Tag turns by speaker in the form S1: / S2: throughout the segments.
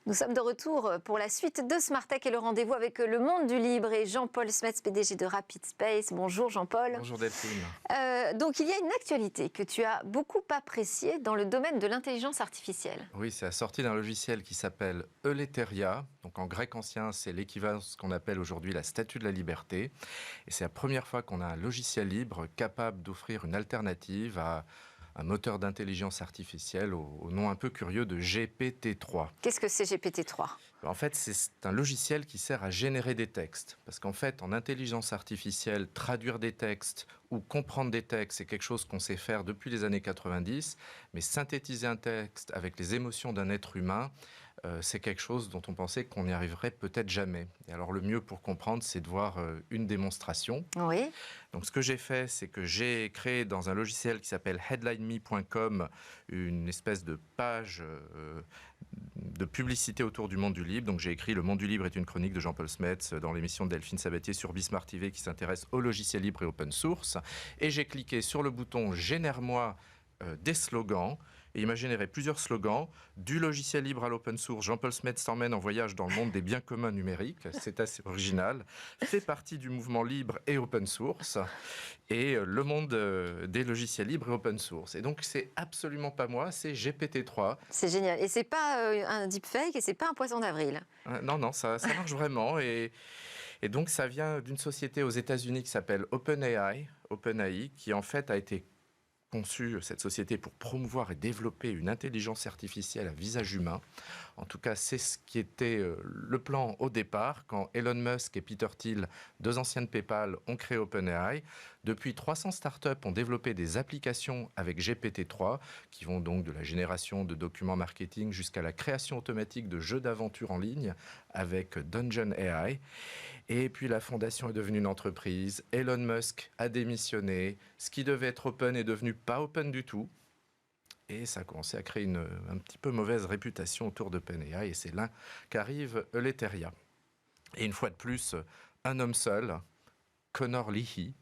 S1: Nous sommes de retour pour la suite de Smart Tech et le rendez-vous avec le monde du libre et Jean-Paul Smets, PDG de Rapid Space. Bonjour Jean-Paul.
S2: Bonjour Delphine.
S1: Donc il y a une actualité que tu as beaucoup appréciée dans le domaine de l'intelligence artificielle.
S2: Oui, c'est la sortie d'un logiciel qui s'appelle Euletheria. Donc en grec ancien, c'est l'équivalent de ce qu'on appelle aujourd'hui la Statue de la Liberté. Et c'est la première fois qu'on a un logiciel libre capable d'offrir une alternative à un moteur d'intelligence artificielle au nom un peu curieux de GPT-3.
S1: Qu'est-ce que c'est GPT-3 ?
S2: En fait, c'est un logiciel qui sert à générer des textes. Parce qu'en fait, en intelligence artificielle, traduire des textes ou comprendre des textes, c'est quelque chose qu'on sait faire depuis les années 90. Mais synthétiser un texte avec les émotions d'un être humain, c'est quelque chose dont on pensait qu'on n'y arriverait peut-être jamais. Et alors le mieux pour comprendre, c'est de voir une démonstration.
S1: Oui.
S2: Donc ce que j'ai fait, c'est que j'ai créé dans un logiciel qui s'appelle headlineme.com une espèce de page de publicité autour du monde du libre. Donc j'ai écrit « Le monde du libre est une chronique » de Jean-Paul Smets dans l'émission de Delphine Sabatier sur Bismart TV qui s'intéresse au logiciel libre et open source. Et j'ai cliqué sur le bouton « Génère-moi des slogans ». Et il m'a généré plusieurs slogans, du logiciel libre à l'open source. Jean-Paul Smets t'emmène en voyage dans le monde des biens communs numériques. C'est assez original. Fait partie du mouvement libre et open source. Et le monde des logiciels libres et open source. Et donc, c'est absolument pas moi, c'est GPT-3.
S1: C'est génial. Et c'est pas un deepfake et c'est pas un poisson d'avril.
S2: Non, ça marche vraiment. Et donc, ça vient d'une société aux États-Unis qui s'appelle OpenAI, qui en fait a été conçu cette société pour promouvoir et développer une intelligence artificielle à visage humain. En tout cas, c'est ce qui était le plan au départ, quand Elon Musk et Peter Thiel, deux anciens de PayPal, ont créé OpenAI. Depuis, 300 startups ont développé des applications avec GPT-3, qui vont donc de la génération de documents marketing jusqu'à la création automatique de jeux d'aventure en ligne avec Dungeon AI. Et puis la fondation est devenue une entreprise. Elon Musk a démissionné. Ce qui devait être open est devenu pas open du tout. Et ça a commencé à créer un petit peu mauvaise réputation autour d'OpenAI. Et c'est là qu'arrive Euletheria. Et une fois de plus, un homme seul, Connor Leahy,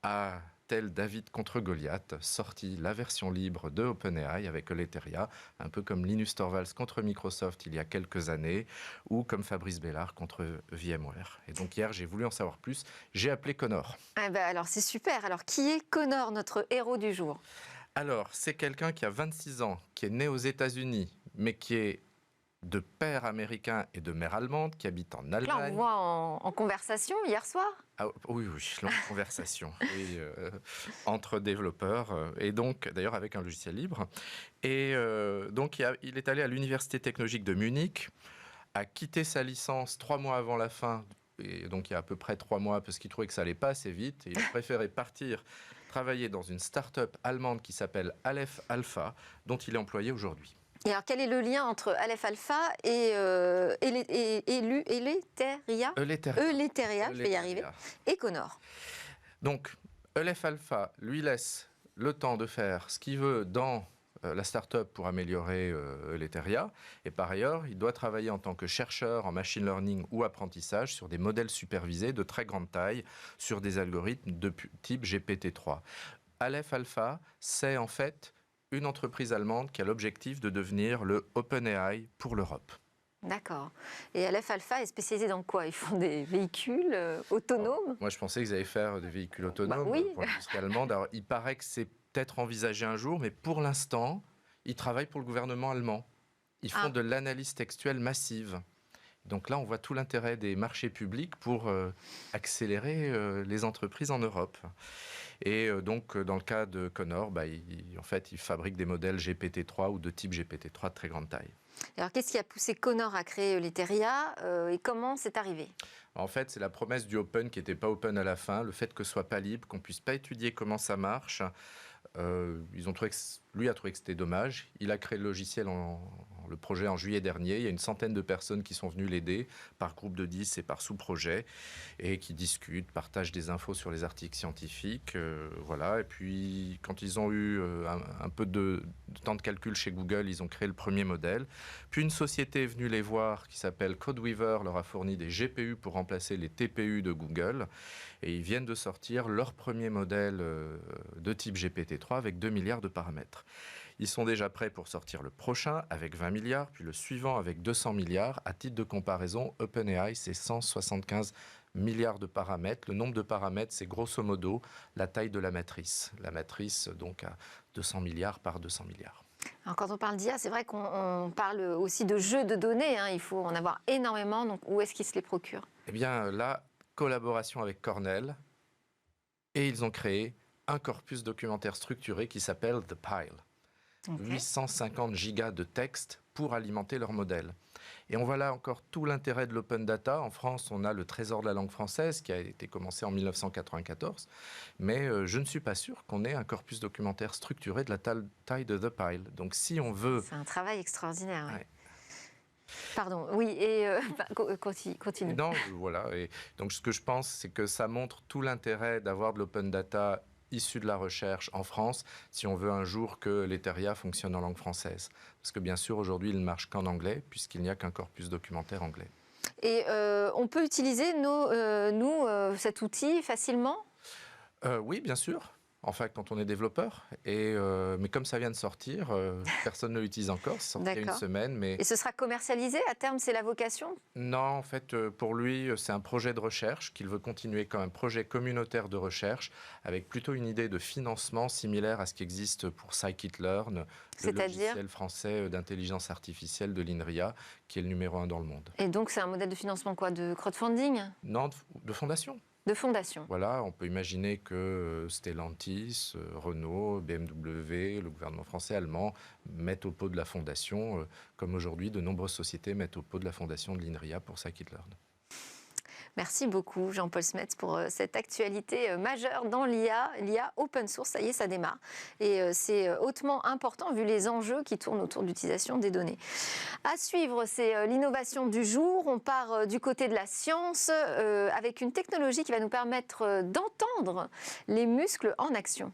S2: a, tel David contre Goliath, sorti la version libre de OpenAI avec Euletheria, un peu comme Linus Torvalds contre Microsoft il y a quelques années, ou comme Fabrice Bellard contre VMware. Et donc hier, j'ai voulu en savoir plus, j'ai appelé Connor.
S1: Ah bah alors c'est super. Alors qui est Connor, notre héros du jour ?
S2: Alors, c'est quelqu'un qui a 26 ans, qui est né aux États-Unis, mais qui est de père américain et de mère allemande, qui habite en Allemagne.
S1: Là, on voit en conversation hier soir.
S2: Ah, oui, longue conversation entre développeurs, et donc d'ailleurs avec un logiciel libre. Et donc il est allé à l'Université technologique de Munich, a quitté sa licence 3 mois avant la fin, et donc il y a à peu près 3 mois, parce qu'il trouvait que ça allait pas assez vite, et il a préféré partir travailler dans une start-up allemande qui s'appelle Aleph Alpha, dont il est employé aujourd'hui.
S1: Et alors, quel est le lien entre Aleph Alpha et Euletheria, je vais y arriver, et Connor?
S2: Donc, Aleph Alpha lui laisse le temps de faire ce qu'il veut dans la start-up pour améliorer Euletheria. Et par ailleurs, il doit travailler en tant que chercheur en machine learning ou apprentissage sur des modèles supervisés de très grande taille, sur des algorithmes de type GPT-3. Aleph Alpha, c'est en fait une entreprise allemande qui a l'objectif de devenir le OpenAI pour l'Europe.
S1: D'accord. Et Aleph Alpha est spécialisé dans quoi? Ils font des véhicules autonomes?
S2: Moi, je pensais qu'ils allaient faire des véhicules autonomes
S1: oui.
S2: pour l'industrie allemande. Alors, il paraît que c'est peut-être envisagé un jour, mais pour l'instant, ils travaillent pour le gouvernement allemand. Ils font de l'analyse textuelle massive. Donc là, on voit tout l'intérêt des marchés publics pour accélérer les entreprises en Europe. Et donc, dans le cas de Connor, en fait, il fabrique des modèles GPT-3 ou de type GPT-3 de très grande taille.
S1: Alors, qu'est-ce qui a poussé Connor à créer Euletheria et comment c'est arrivé?
S2: En fait, c'est la promesse du open qui n'était pas open à la fin, le fait que ce soit pas libre, qu'on puisse pas étudier comment ça marche. Lui a trouvé que c'était dommage. Il a créé le logiciel, le projet en juillet dernier. Il y a une centaine de personnes qui sont venues l'aider par groupe de 10 et par sous-projet et qui discutent, partagent des infos sur les articles scientifiques. Voilà. Et puis, quand ils ont eu un peu de temps de calcul chez Google, ils ont créé le premier modèle. Puis une société est venue les voir qui s'appelle Codeweaver, leur a fourni des GPU pour remplacer les TPU de Google. Et ils viennent de sortir leur premier modèle de type GPT-3 avec 2 milliards de paramètres. Ils sont déjà prêts pour sortir le prochain avec 20 milliards, puis le suivant avec 200 milliards. À titre de comparaison, OpenAI, c'est 175 milliards de paramètres. Le nombre de paramètres, c'est grosso modo la taille de la matrice. La matrice, donc, à 200 milliards par 200 milliards.
S1: Alors, quand on parle d'IA, c'est vrai qu'on parle aussi de jeux de données. Il faut en avoir énormément. Donc, où est-ce qu'ils se les procurent?
S2: Eh bien, là, collaboration avec Cornell, et ils ont créé un corpus documentaire structuré qui s'appelle The Pile. 850 gigas de texte pour alimenter leur modèle. Et on voit là encore tout l'intérêt de l'open data. En France, on a le Trésor de la langue française qui a été commencé en 1994. Mais je ne suis pas sûr qu'on ait un corpus documentaire structuré de la taille de The Pile. Donc si on veut...
S1: C'est un travail extraordinaire.
S2: Ouais.
S1: Pardon, oui, et continue.
S2: Non, voilà. Et donc ce que je pense, c'est que ça montre tout l'intérêt d'avoir de l'open data issu de la recherche en France, si on veut un jour que l'Eteria fonctionne en langue française. Parce que bien sûr, aujourd'hui, il ne marche qu'en anglais, puisqu'il n'y a qu'un corpus documentaire anglais.
S1: Et on peut utiliser, cet outil facilement?
S2: Oui, bien sûr. Enfin, quand on est développeur. Mais comme ça vient de sortir, personne ne l'utilise encore. C'est sorti il y a une semaine. Mais...
S1: Et ce sera commercialisé à terme, c'est la vocation?
S2: Non, en fait, pour lui, c'est un projet de recherche qu'il veut continuer comme un projet communautaire de recherche, avec plutôt une idée de financement similaire à ce qui existe pour Scikit-learn, le logiciel français d'intelligence artificielle de l'INRIA, qui est le numéro 1 dans le monde.
S1: Et donc, c'est un modèle de financement quoi? De crowdfunding?
S2: Non, de fondation.
S1: De fondation.
S2: Voilà, on peut imaginer que Stellantis, Renault, BMW, le gouvernement français, allemand mettent au pot de la fondation, comme aujourd'hui de nombreuses sociétés mettent au pot de la fondation de l'INRIA pour Scikit-learn.
S1: Merci beaucoup Jean-Paul Smets pour cette actualité majeure dans l'IA open source. Ça y est, ça démarre. Et c'est hautement important vu les enjeux qui tournent autour de l'utilisation des données. À suivre, c'est l'innovation du jour. On part du côté de la science avec une technologie qui va nous permettre d'entendre les muscles en action.